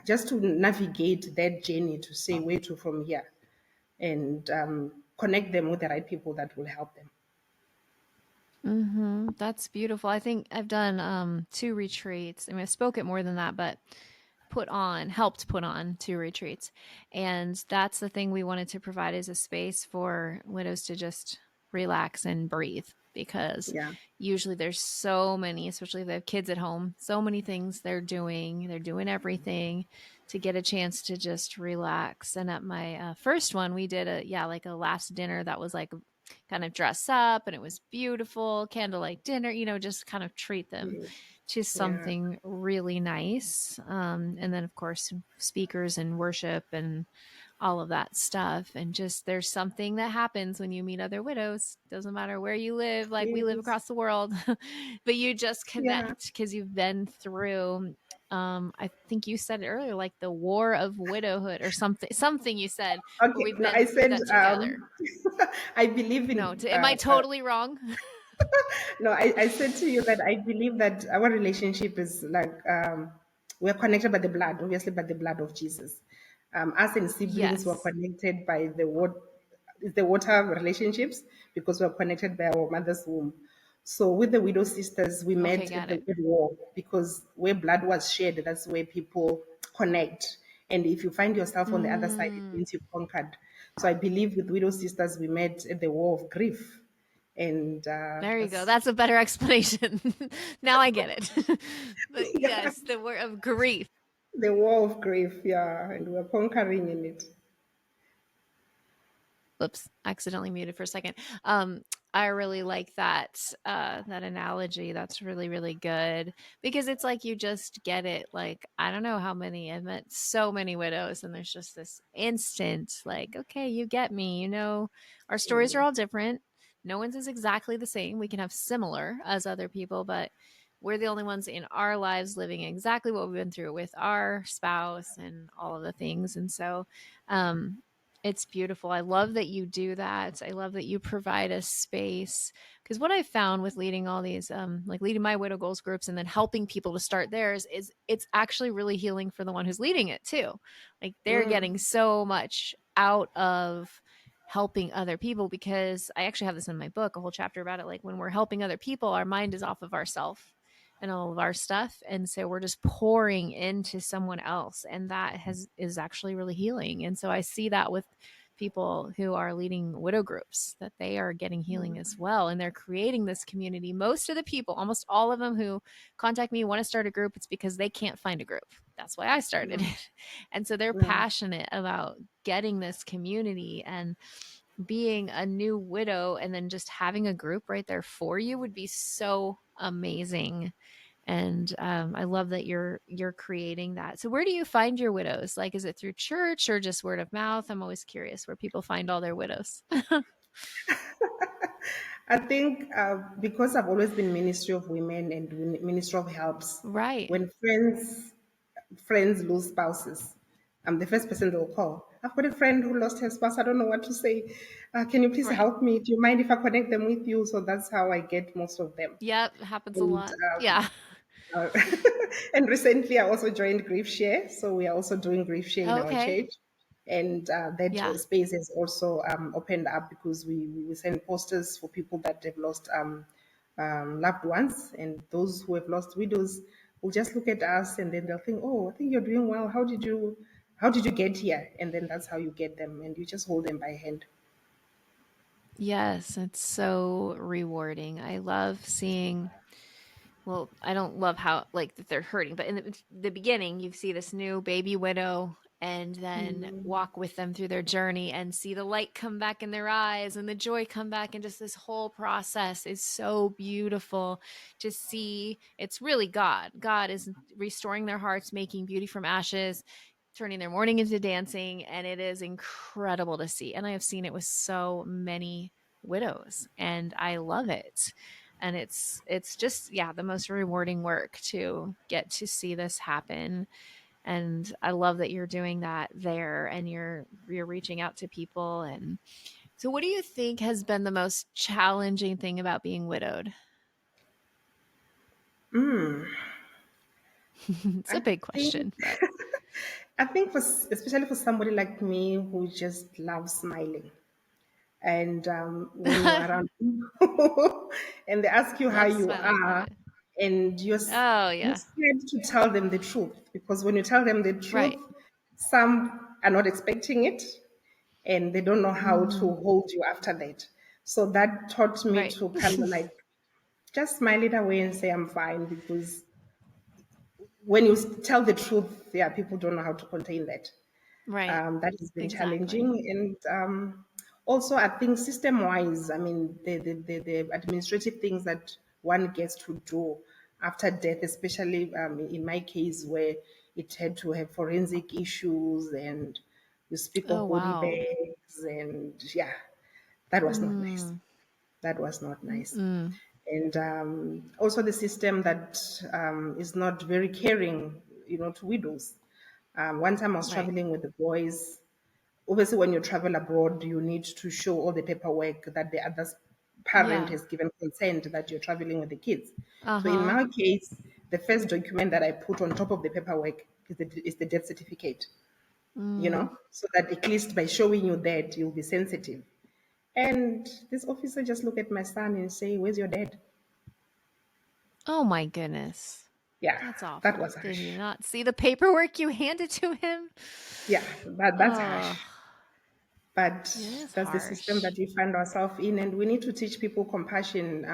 just to navigate that journey to say where to from here, and connect them with the right people that will help them. Mhm. That's beautiful. I think I've done two retreats. I mean, I've spoke at more than that, but helped put on two retreats. And that's the thing we wanted to provide is a space for widows to just relax and breathe because Yeah. usually there's so many, especially if they have kids at home, so many things they're doing. They're doing everything to get a chance to just relax. And at my first one, we did like a last dinner that was like kind of dress up and it was beautiful, candlelight dinner, just kind of treat them Mm. to Yeah. something really nice. And then, of course, speakers and worship and all of that stuff. And just there's something that happens when you meet other widows. Doesn't matter where you live, like we live Yes. across the world, but you just Yeah. connect because you've been through I think you said it earlier, like the war of widowhood or something you said, where Okay. we've No, been I through said that together. I believe No, in am I totally wrong? no, I said to you that I believe that our relationship is like we're connected by the blood, obviously by the blood of Jesus. Us and siblings were Yes. connected by the water relationships because we're connected by our mother's womb. So with the widow sisters, we Okay, met at got the it. Great War because where blood was shed, that's where people connect. And if you find yourself on the other side, it Mm, means you've conquered. So I believe with widow sisters, we met at the war of grief, and there you go. that's That's a better explanation. Now I get it. But yeah, yes, the word of grief. the war of grief, yeah, and we're conquering in it. Oops, accidentally muted for a second. I really like that analogy. That's really, really good because it's like you just get it. Like, I don't know how many, I've met so many widows, and there's just this instant, like, okay, you get me. Our stories are all different. No one's is exactly the same. We can have similar as other people, but we're the only ones in our lives living exactly what we've been through with our spouse and all of the things. And so, um, it's beautiful. I love that you do that. I love that you provide a space. Because what I found with leading all these, like leading my widow goals groups and then helping people to start theirs, is it's actually really healing for the one who's leading it too. Like they're Mm, getting so much out of helping other people, because I actually have this in my book, a whole chapter about it. Like when we're helping other people, our mind is off of ourself and all of our stuff, and so we're just pouring into someone else, and that has is actually really healing. And so I see that with people who are leading widow groups, that they are getting healing as well, and they're creating this community. Most of the people, almost all of them who contact me, want to start a group. It's because they can't find a group. That's why I started mm, it. And so they're mm, passionate about getting this community, and being a new widow and then just having a group right there for you would be so amazing. And I love that you're creating that. So where do you find your widows? Like, is it through church or just word of mouth? I'm always curious where people find all their widows. I think because I've always been Ministry of Women and Ministry of Helps, Right. when friends lose spouses, I'm the first person they'll call. I've got a friend who lost her spouse. I don't know what to say. Can you please Right. help me? Do you mind if I connect them with you? So that's how I get most of them. Yep, happens a And lot. Yeah. uh, and recently, I also joined Grief Share. So we are also doing Grief Share in our Okay. church. And that Yeah. space has also opened up because we send posters for people that have lost loved ones. And those who have lost widows will just look at us and then they'll think, oh, I think you're doing well. How did you get here? And then that's how you get them. And you just hold them by hand. Yes, it's so rewarding. I love seeing, well, I don't love how like that they're hurting, but in the beginning, you see this new baby widow and then walk with them through their journey and see the light come back in their eyes and the joy come back. And just this whole process is so beautiful to see. It's really God. God is restoring their hearts, making beauty from ashes, turning their mourning into dancing. And it is incredible to see. And I have seen it with so many widows, and I love it. And it's just, yeah, the most rewarding work to get to see this happen. And I love that you're doing that there, and you're reaching out to people. And so what do you think has been the most challenging thing about being widowed? It's a I big think question, but I think especially for somebody like me who just loves smiling. And when you're around people and they ask you how love you smiling are, moment. and Oh you're yeah. scared to tell them the truth because when you tell them the truth, Right. some are not expecting it and they don't know how to Mm, hold you after that. So that taught me right. to kind of like just smile it away and say I'm fine because when you tell the truth, yeah, people don't know how to contain that. Right. That has been challenging. Exactly. And also, I think system wise, I mean, the administrative things that one gets to do after death, especially in my case, where it had to have forensic issues and You speak Oh, of body wow. bags, and yeah, that was not nice. Mm. That was not nice. Mm. And also the system that is not very caring, to widows. One time I was Right. traveling with the boys. Obviously, when you travel abroad, you need to show all the paperwork that the other parent Yeah. has given consent that you're traveling with the kids. So in Uh-huh. my case, the first document that I put on top of the paperwork is the death certificate, Mm. so that at least by showing you that, you'll be sensitive. And this officer just looked at my son and say, "Where's your dad?" Oh my goodness. Yeah, That's that awful. was Did he harsh. not see the paperwork you handed to him? Yeah, that's Oh, harsh. But it is that's the system harsh. that we find ourselves in, and we need to teach people compassion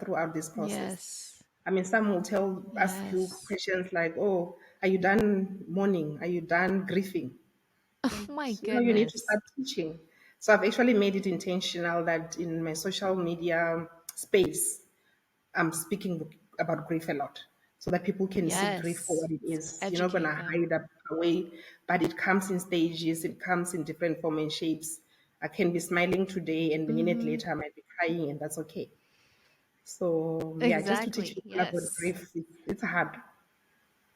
throughout this process. Yes. I mean, some will ask you Yes. questions like, "Oh, are you done mourning? Are you done grieving?" Oh And my you need to goodness. start teaching. So I've actually made it intentional that in my social media space, I'm speaking about grief a lot so that people can see grief for Yes. what it is. You're not going Educate to them. hide up away, but it comes in stages, it comes in different form and shapes. I can be smiling today, and a minute Mm-hmm. later, I might be crying, and that's okay. So, yeah, just to teach Exactly. people about Yes. grief, it's hard.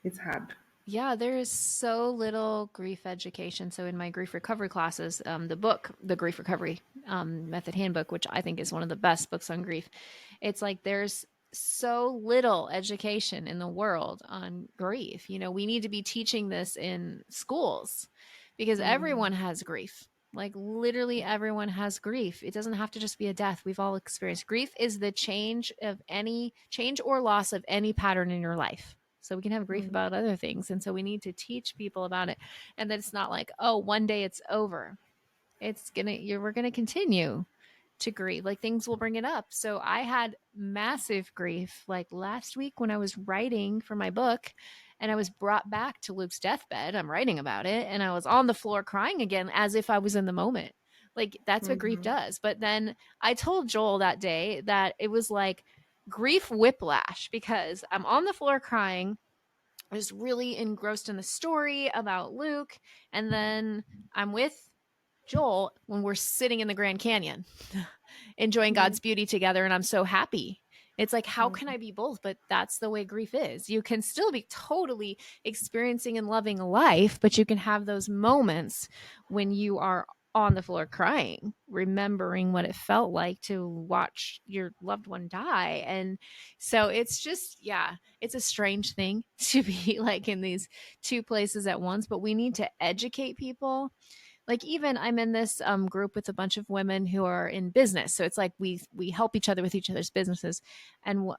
It's hard. Yeah, there is so little grief education. So in my grief recovery classes, the book, the Grief Recovery Method Handbook, which I think is one of the best books on grief, it's like there's so little education in the world on grief. We need to be teaching this in schools because everyone has grief. Like literally everyone has grief. It doesn't have to just be a death. We've all experienced grief is the change or loss of any pattern in your life. So we can have grief about other things. And so we need to teach people about it. And that it's not like, oh, one day it's over. We're gonna continue to grieve. Like things will bring it up. So I had massive grief like last week when I was writing for my book and I was brought back to Luke's deathbed. I'm writing about it and I was on the floor crying again as if I was in the moment. Like that's what grief Mhm. does. But then I told Joel that day that it was like grief whiplash because I'm on the floor crying. I was really engrossed in the story about Luke. And then I'm with Joel when we're sitting in the Grand Canyon, enjoying God's beauty together. And I'm so happy. It's like, how can I be both? But that's the way grief is. You can still be totally experiencing and loving life, but you can have those moments when you are on the floor crying, remembering what it felt like to watch your loved one die. And so it's just, yeah, it's a strange thing to be like in these two places at once, but we need to educate people. Like even I'm in this group with a bunch of women who are in business, so it's like we help each other with each other's businesses, and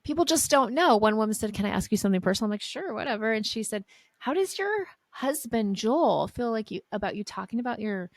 people just don't know. One woman said, "Can I ask you something personal?" I'm like, "Sure, whatever." And she said, "How does your husband Joel feel like you talking about your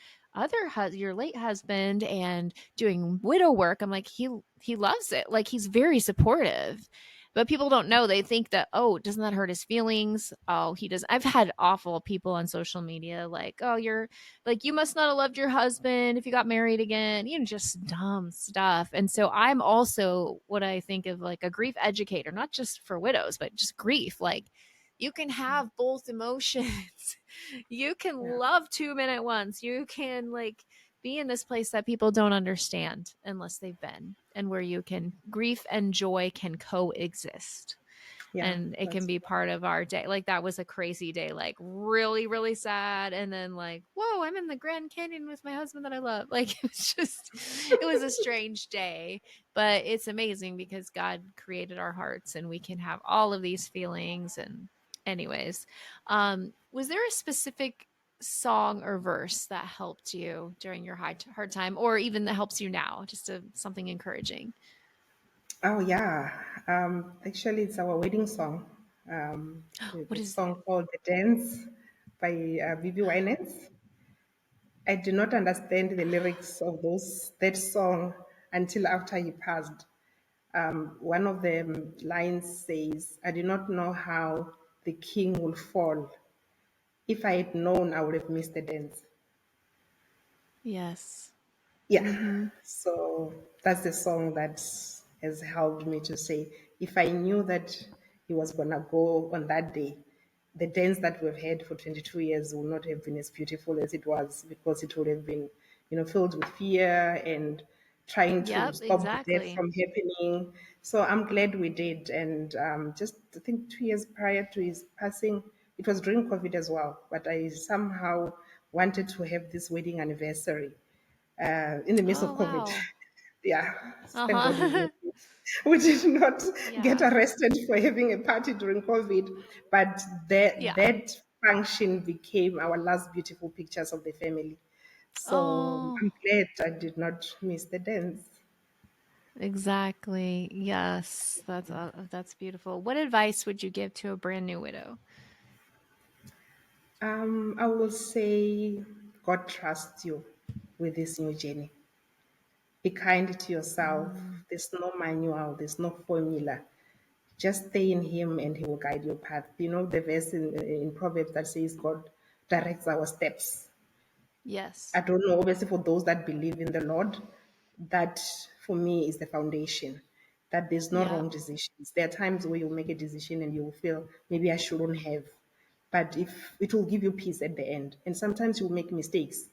your late husband and doing widow work?" I'm like, he loves it. Like he's very supportive. But people don't know. They think that, oh, doesn't that hurt his feelings? Oh, he does. I've had awful people on social media like, oh, you're like, you must not have loved your husband if you got married again, just dumb stuff. And so I'm also what I think of like a grief educator, not just for widows, but just grief. Like you can have both emotions. You can Yeah. love two men at once. You can like be in this place that people don't understand unless they've been, and where you can grief and joy can coexist, Yeah, and it can that's be part of our day. Like that was a crazy day, like really really sad, and then like, whoa, I'm in the Grand Canyon with my husband that I love. Like it was a strange day, but it's amazing because God created our hearts and we can have all of these feelings. And anyways, was there a specific song or verse that helped you during your hard time, or even that helps you now, just something encouraging? Oh yeah, actually, it's our wedding song. What The is it? song called "The Dance" by Vivi Winans. I did not understand the lyrics of that song until after he passed. One of the lines says, "I did not know how the king will fall. If I had known, I would have missed the dance." Yes. Yeah, Mm-hmm. so that's the song that has helped me to say, if I knew that he was gonna go on that day, the dance that we've had for 22 years will not have been as beautiful as it was, because it would have been, filled with fear and trying to Yep, stop the death exactly. from happening. So I'm glad we did. And just, I think 2 years prior to his passing, it was during COVID as well, but I somehow wanted to have this wedding anniversary in the midst of Oh, COVID. wow. Yeah, thank God Uh-huh. we did not get Yeah. arrested for having a party during COVID, but Yeah. that function became our last beautiful pictures of the family. So Oh, I'm glad I did not miss the dance. exactly. Yes, that's beautiful. What advice would you give to a brand new widow? I will say God trusts you with this new journey. Be kind to yourself. Mm, There's no manual, there's no formula. Just stay in Him and He will guide your path. You know the verse in Proverbs that says, God directs our steps. yes. I don't know, obviously, for those that believe in the Lord, that for me is the foundation, that there's no Yeah. wrong decisions. There are times where you make a decision and you will feel maybe I shouldn't have, but if it will give you peace at the end. And sometimes you'll make mistakes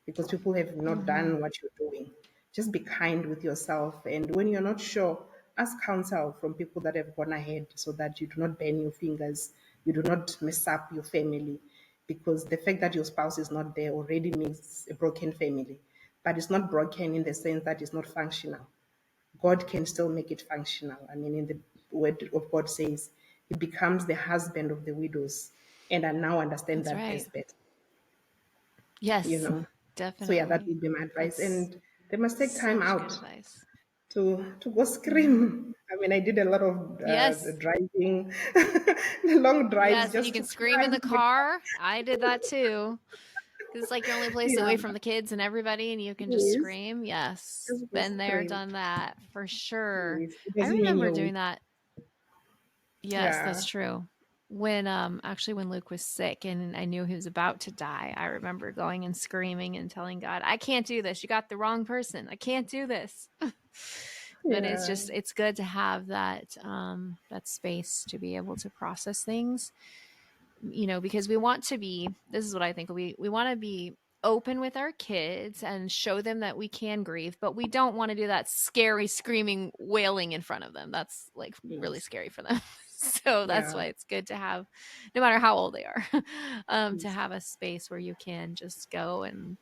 because people have not Mm-hmm. done what you're doing. Just be kind with yourself. And when you're not sure, ask counsel from people that have gone ahead so that you do not burn your fingers, you do not mess up your family, because the fact that your spouse is not there already makes a broken family. But it's not broken in the sense that it's not functional. God can still make it functional. I mean, in the word of God says, He becomes the husband of the widows. And I now understand That's that right. verse better, you Yes, know. So yeah, that definitely. would be my advice. That's And they must take time such good out advice. to go Hmm. scream. I mean, I did a lot of Yes. driving, the long drives, Yes, and you just to can scream cry in the to the car. I did that too. 'Cause it's like your only place away yeah, from the kids and everybody, and you can just yes, scream. Yes, just go been there, scream. done that for sure. Yes, it I doesn't mean remember you're weak. doing that. Yes, Yeah, that's true. When actually when Luke was sick and I knew he was about to die, I remember going and screaming and telling God, "I can't do this. You got the wrong person. I can't do this." But it's yeah, just it's good to have that space to be able to process things, because we want to be, this is what I think, we want to be open with our kids and show them that we can grieve, but we don't want to do that scary screaming wailing in front of them. That's like really yes, scary for them. So that's yeah, why it's good to have, no matter how old they are, to yes, have a space where you can just go and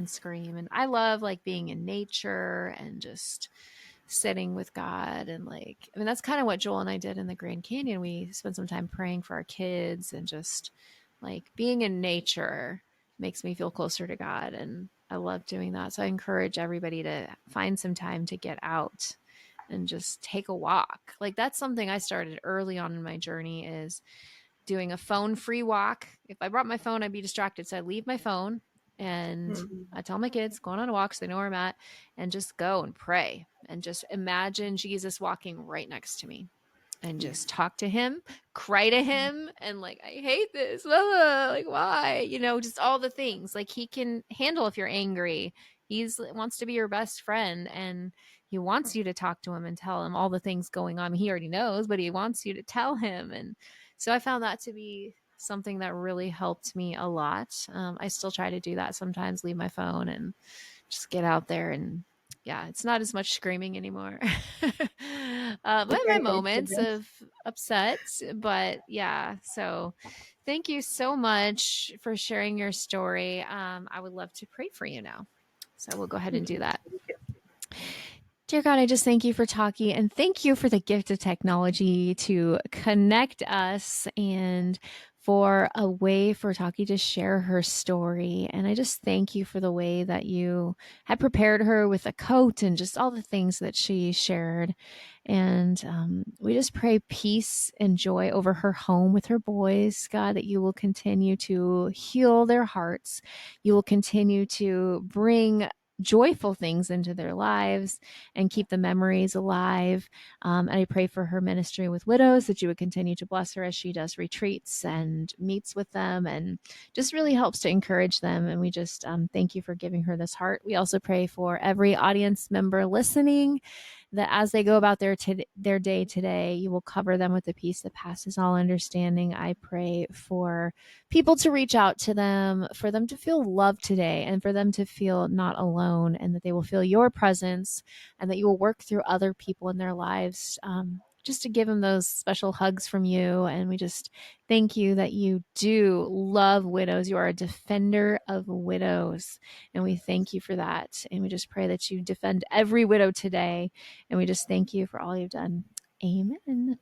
scream. And I love like being in nature and just sitting with God. And like, I mean, that's kind of what Joel and I did in the Grand Canyon. We spent some time praying for our kids and just like being in nature makes me feel closer to God. And I love doing that. So I encourage everybody to find some time to get out and just take a walk. Like that's something I started early on in my journey, is doing a phone free walk. If I brought my phone, I'd be distracted. So I leave my phone and mm, I tell my kids, going on a walk so they know where I'm at, and just go and pray and just imagine Jesus walking right next to me and just yes, talk to him, cry to him, and like, I hate this. Like, why? Just all the things. Like, he can handle if you're angry. He's wants to be your best friend, and he wants you to talk to him and tell him all the things going on. He already knows, but he wants you to tell him. And so I found that to be something that really helped me a lot. I still try to do that sometimes, leave my phone and just get out there. And yeah, it's not as much screaming anymore. we My thank God for moments that. of upset, but yeah. So thank you so much for sharing your story. I would love to pray for you now. So we'll go ahead and do Okay, that. okay. Dear God, I just thank you for talking, and thank you for the gift of technology to connect us and for a way for Taki to share her story. And I just thank you for the way that you had prepared her with a coat and just all the things that she shared. And we just pray peace and joy over her home with her boys, God, that you will continue to heal their hearts. You will continue to bring joyful things into their lives and keep the memories alive. And I pray for her ministry with widows, that you would continue to bless her as she does retreats and meets with them and just really helps to encourage them. And we just thank you for giving her this heart. We also pray for every audience member listening, that as they go about their day today, you will cover them with the peace that passes all understanding. I pray for people to reach out to them, for them to feel loved today, and for them to feel not alone, and that they will feel your presence, and that you will work through other people in their lives, just to give them those special hugs from you. And we just thank you that you do love widows. You are a defender of widows, and we thank you for that. And we just pray that you defend every widow today, and we just thank you for all you've done. Amen.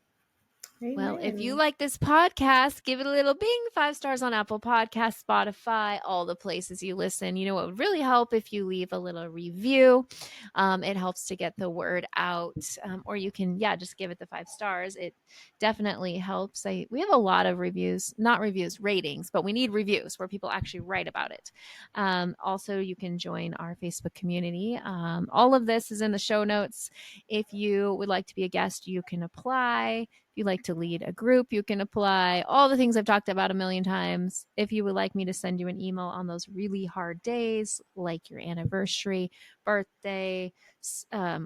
Well, if you Amen. like this podcast, give it a little bing, 5 stars on Apple Podcasts, Spotify, all the places you listen. You know what would really help if you leave a little review. It helps to get the word out. Or you can, just give it the 5 stars. It definitely helps. We have a lot of reviews, not reviews, ratings, but we need reviews where people actually write about it. Also, you can join our Facebook community. All of this is in the show notes. If you would like to be a guest, you can apply. If you'd like to lead a group, you can apply. All the things I've talked about a million times. If you would like me to send you an email on those really hard days, like your anniversary, birthday,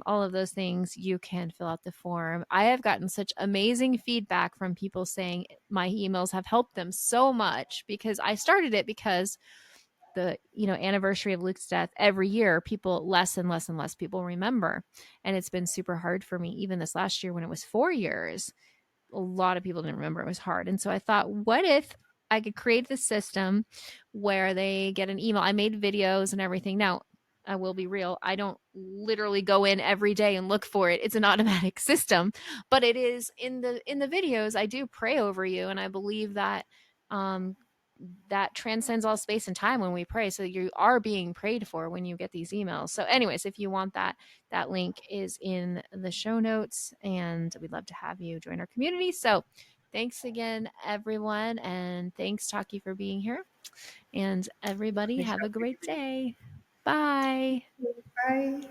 all of those things, you can fill out the form. I have gotten such amazing feedback from people saying my emails have helped them so much, because I started it because the anniversary of Luke's death, every year people less and less and less people remember, and it's been super hard for me. Even this last year when it was 4 years, a lot of people didn't remember. It was hard. And so I thought, what if I could create this system where they get an email? I made videos and everything. Now, I will be real, I don't literally go in every day and look for it. It's an automatic system, but it is in the videos. I do pray over you, and I believe that um that transcends all space and time when we pray. So you are being prayed for when you get these emails. So anyways, if you want that link is in the show notes, and we'd love to have you join our community. So thanks again, everyone. And thanks, Taki, for being here. And everybody have a great day. Bye. Bye.